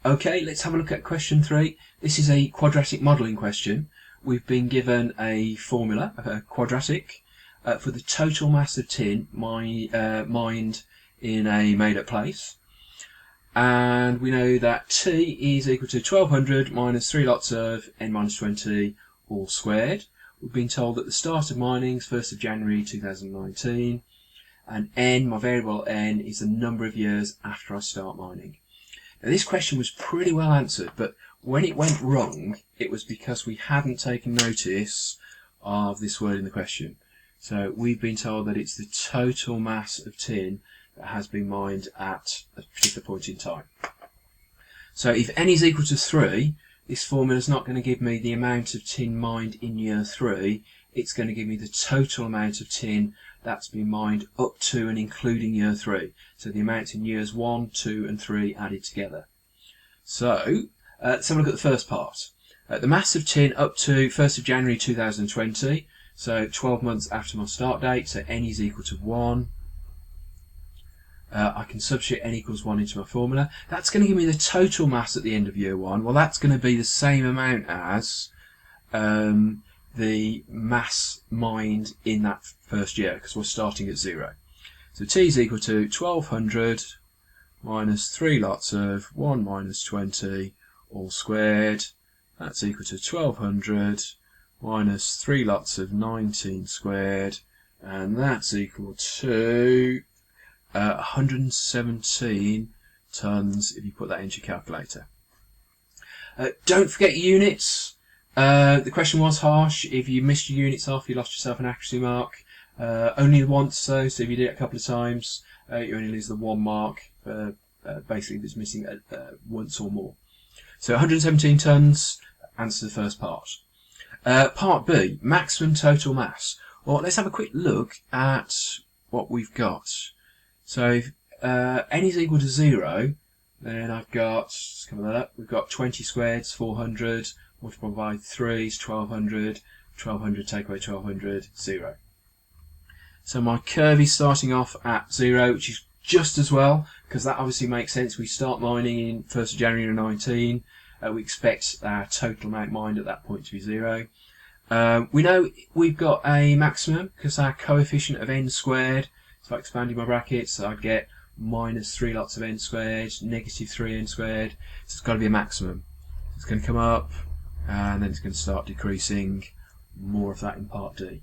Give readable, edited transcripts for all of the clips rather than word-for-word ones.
Okay, let's have a look at question 3. This is a quadratic modelling question. We've been given a formula, a quadratic, for the total mass of tin mined in a made-up place. And we know that T is equal to 1200 minus 3 lots of n minus 20 all squared. We've been told that the start of mining is 1st of January 2019, and n, my variable n, is the number of years after I start mining. Now this question was pretty well answered, but when it went wrong, it was because we hadn't taken notice of this word in the question. So we've been told that it's the total mass of tin that has been mined at a particular point in time. So if n is equal to 3, this formula is not going to give me the amount of tin mined in year 3, it's going to give me the total amount of tin that's been mined up to and including year 3. So the amounts in years 1, 2 and 3 added together. So let's have a look at the first part. The mass of tin up to 1st of January 2020, so 12 months after my start date, so n is equal to 1. I can substitute n equals 1 into my formula. That's going to give me the total mass at the end of year 1. Well, that's going to be the same amount as the mass mined in that first year, because we're starting at 0. So T is equal to 1200 minus 3 lots of 1 minus 20 all squared. That's equal to 1200 minus 3 lots of 19 squared, and that's equal to 117 tonnes if you put that into your calculator. Don't forget your units. The question was harsh. If you missed your units off, you lost yourself an accuracy mark. Only once though, so if you did it a couple of times, you only lose the 1 mark. Basically, it's missing once or more. So 117 tonnes answers the first part. Part B, maximum total mass. Well, let's have a quick look at what we've got. So if n is equal to 0, then I've got, let's cover that up, we've got 20 squared is 400, multiplied by 3 is 1200, 1200 take away 1200, 0. So my curve is starting off at 0, which is just as well, because that obviously makes sense. We start mining in 1st of January 19, we expect our total amount mined at that point to be 0. We know we've got a maximum, because our coefficient of n squared, so I expanded my brackets, I'd get minus 3 lots of n squared, negative 3n squared, so it's got to be a maximum. It's going to come up, and then it's going to start decreasing. More of that in part D.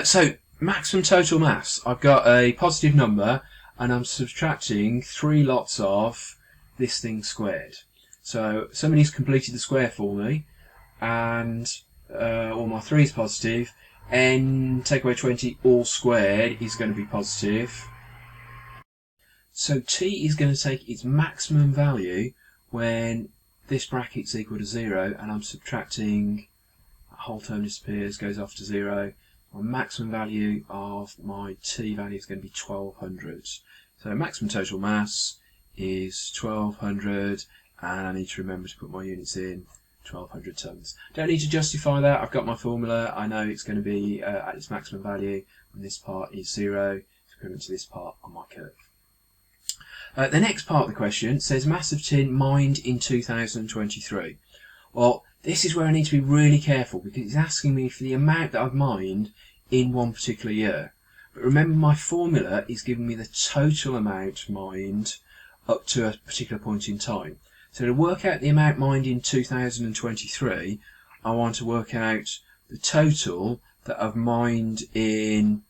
So, maximum total mass. I've got a positive number, and I'm subtracting 3 lots of this thing squared. So, somebody's completed the square for me, and all my 3 is positive. N take away 20 all squared is going to be positive. So T is going to take its maximum value when this bracket's equal to 0, and I'm subtracting, that whole term disappears, goes off to 0. My maximum value of my T value is going to be 1200. So maximum total mass is 1200, and I need to remember to put my units in. 1200 tonnes. Don't need to justify that. I've got my formula. I know it's going to be at its maximum value when this part is 0. It's equivalent to this part on my curve. The next part of the question says mass of tin mined in 2023. Well, this is where I need to be really careful, because it's asking me for the amount that I've mined in one particular year. But remember, my formula is giving me the total amount mined up to a particular point in time. So to work out the amount mined in 2023, I want to work out the total that I've mined in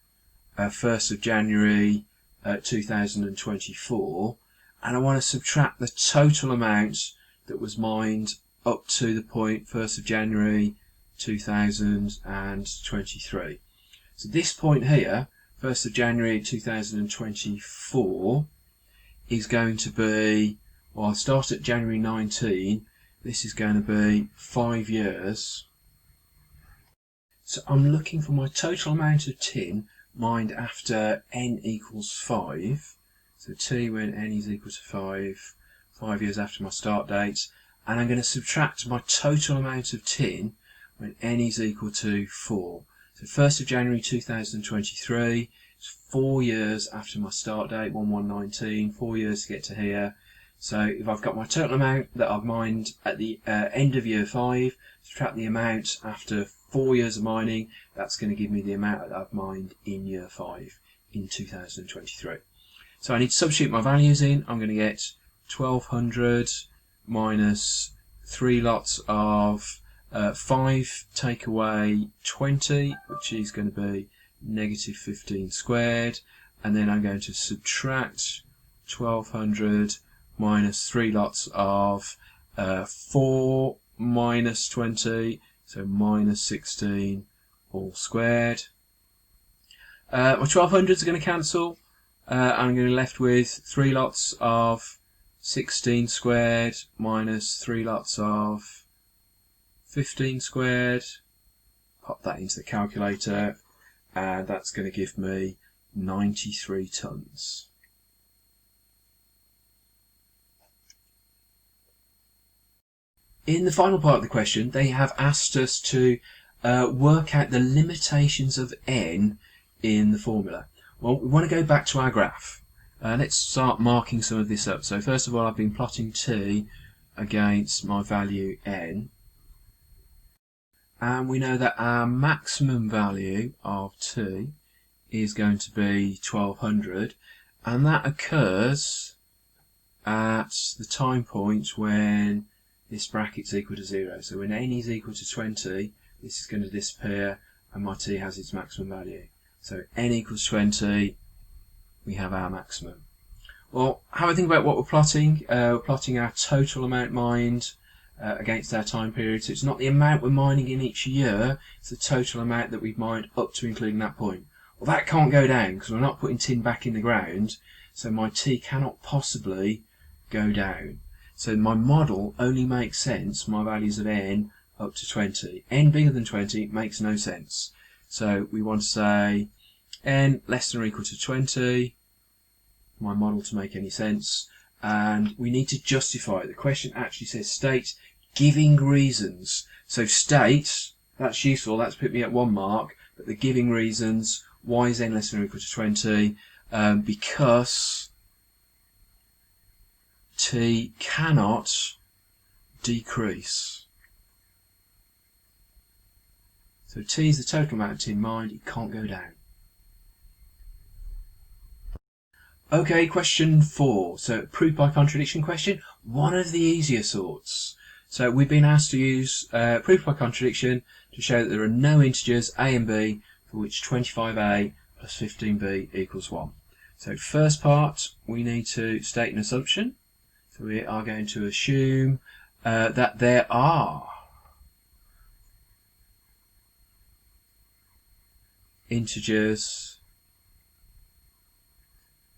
1st of January 2024, and I want to subtract the total amount that was mined up to the point 1st of January 2023. So this point here, 1st of January 2024, is going to be, well, I'll start at January 19, this is going to be 5 years. So I'm looking for my total amount of tin mined after n equals 5. So T when n is equal to 5 years after my start date. And I'm going to subtract my total amount of tin when n is equal to 4. So 1st of January 2023, it's 4 years after my start date, 1119, 4 years to get to here. So if I've got my total amount that I've mined at the end of year 5, subtract the amount after 4 years of mining, that's going to give me the amount that I've mined in year 5 in 2023. So I need to substitute my values in. I'm going to get 1200 minus 3 lots of 5 take away 20, which is going to be negative 15 squared, and then I'm going to subtract 1200 minus 3 lots of 4 minus 20, so minus 16 all squared. My 1200s are going to cancel. I'm going to be left with 3 lots of 16 squared minus 3 lots of 15 squared. Pop that into the calculator, and that's going to give me 93 tonnes. In the final part of the question, they have asked us to work out the limitations of n in the formula. Well, we want to go back to our graph. Let's start marking some of this up. So first of all, I've been plotting t against my value n. And we know that our maximum value of t is going to be 1200. And that occurs at the time point when this bracket's equal to 0. So when n is equal to 20, this is going to disappear and my t has its maximum value. So n equals 20, we have our maximum. Well, have a think about what we're plotting. We're plotting our total amount mined against our time period. So it's not the amount we're mining in each year, it's the total amount that we've mined up to including that point. Well, that can't go down because we're not putting tin back in the ground, so my t cannot possibly go down. So my model only makes sense, my values of n up to 20. n bigger than 20 makes no sense. So we want to say n less than or equal to 20, my model to make any sense, and we need to justify it. The question actually says state giving reasons. So state, that's useful, that's put me at 1 mark, but the giving reasons, why is n less than or equal to 20? Because t cannot decrease. So t is the total amount of tin mined, it can't go down. Okay, question 4. So proof by contradiction question, one of the easier sorts. So we've been asked to use proof by contradiction to show that there are no integers a and b for which 25a plus 15b equals 1. So first part, we need to state an assumption. So we are going to assume that there are integers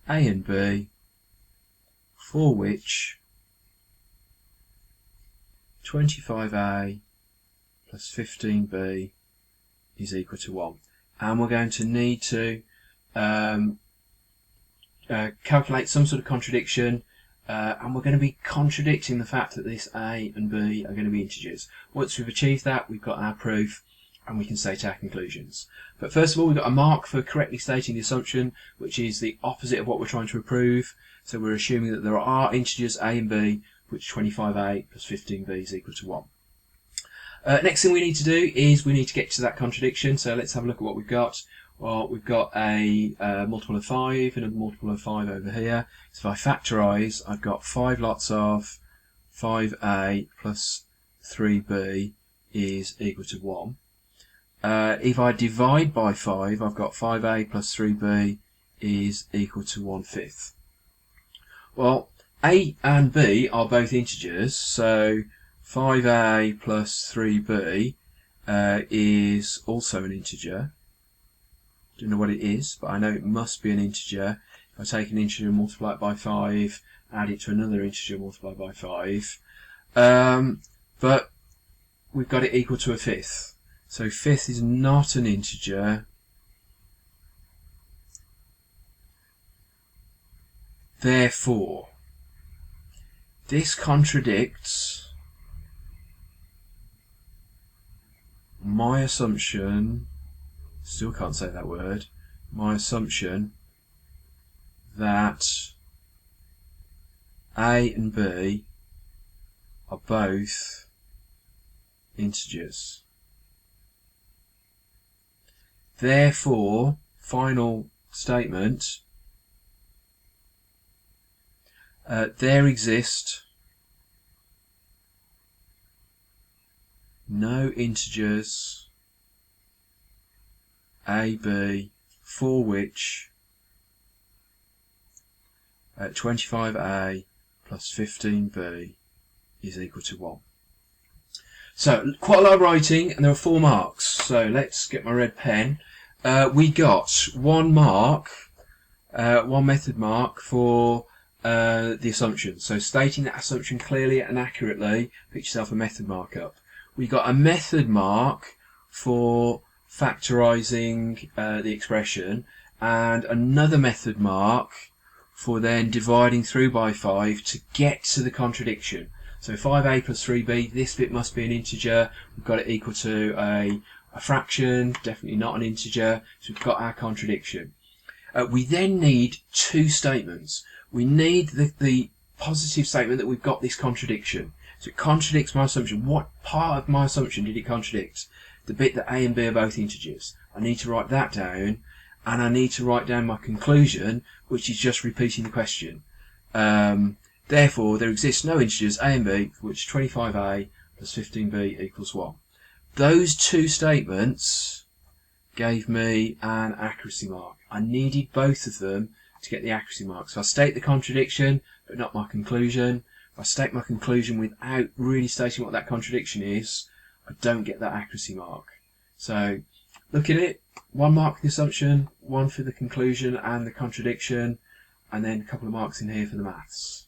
a and b for which 25a plus 15b is equal to 1. And we're going to need to calculate some sort of contradiction, and we're going to be contradicting the fact that this a and b are going to be integers. Once we've achieved that, we've got our proof and we can state our conclusions. But first of all, we've got a mark for correctly stating the assumption, which is the opposite of what we're trying to prove. So we're assuming that there are integers a and b, which 25a plus 15b is equal to 1. Next thing we need to do is we need to get to that contradiction. So let's have a look at what we've got. Well, we've got a multiple of 5 and a multiple of 5 over here. So if I factorise, I've got 5 lots of 5a plus 3b is equal to 1. If I divide by 5, I've got 5a plus 3b is equal to 1/5. Well, a and b are both integers, so 5a plus 3b is also an integer. Don't know what it is, but I know it must be an integer. If I take an integer and multiply it by 5, add it to another integer multiplied by 5, but we've got it equal to 1/5. So 1/5 is not an integer. Therefore, this contradicts my assumption, still can't say that word, my assumption that A and B are both integers. Therefore, final statement, there exist no integers a, b, for which 25a plus 15b is equal to 1. So, quite a lot of writing, and there are 4 marks. So, let's get my red pen. We got 1 mark, 1 method mark for the assumption. So, stating that assumption clearly and accurately, pick yourself a method mark up. We got a method mark for factorising the expression, and another method mark for then dividing through by 5 to get to the contradiction. So 5a plus 3b, this bit must be an integer. We've got it equal to a fraction, definitely not an integer. So we've got our contradiction. We then need 2 statements. We need the positive statement that we've got this contradiction. So it contradicts my assumption. What part of my assumption did it contradict? The bit that a and b are both integers. I need to write that down, and I need to write down my conclusion, which is just repeating the question. Therefore, there exists no integers a and b for which 25a plus 15b equals 1. Those 2 statements gave me an accuracy mark. I needed both of them to get the accuracy mark. So I state the contradiction, but not my conclusion. If I state my conclusion without really stating what that contradiction is, I don't get that accuracy mark. So look at it. 1 mark for the assumption, 1 for the conclusion and the contradiction, and then a couple of marks in here for the maths.